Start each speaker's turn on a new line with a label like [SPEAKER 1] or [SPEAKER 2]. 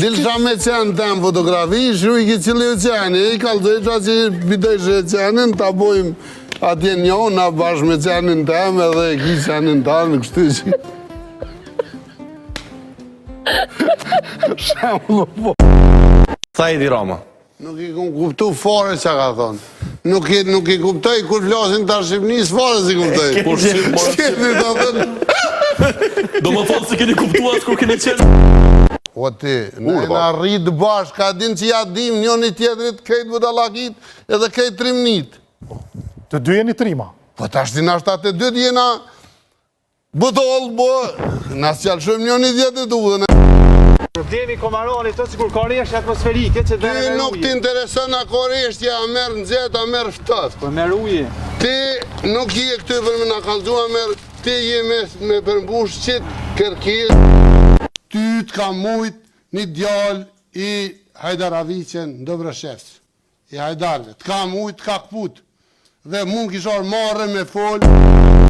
[SPEAKER 1] Dilësha me qenë të më fotografi, shru i ki qëllë e qenë, i kalëzoj qa që bidojshë e qenin, ta bojmë atje njohë, na bashkë me qenin të emë edhe e ki qenin të anë, kështu që... Shamu po...
[SPEAKER 2] Tha Edi Rama.
[SPEAKER 1] Nuk i kom kuptu fare që ka thonë. Nuk i kuptoj kur flasin të Shqipënisë fare si kuptoj.
[SPEAKER 2] Por
[SPEAKER 1] Shqipni të thënë...
[SPEAKER 2] Do më thonë se keni kuptu atë kur keni qenë.
[SPEAKER 1] O ti, në rritë bashkë, ka din që ja dim njën i tjetërit, kejtë budalakit edhe kejtë trimnit.
[SPEAKER 3] Të dy jeni trima.
[SPEAKER 1] Po të ashtë në ashtë atë dy t'jena butollë, bo, nësë qalëshojmë njën i tjetërit u dhe në...
[SPEAKER 4] Problemi Komaroni të sikur ka reshtë atmosferike që të
[SPEAKER 1] Ty nuk t'intereson a ka reshtja, a merë në zetë, a merë fëtët.
[SPEAKER 4] Po merë uje.
[SPEAKER 1] Ti nuk je këty për me në kalzu, a merë, ti je me përmbush qitë kërkis. Ty t'ka mujt një djallë i Hajdar Avicen në Dobrashevës, i Hajdarve. T'ka mujt, t'ka këput. Dhe mund kishar marrë me folë.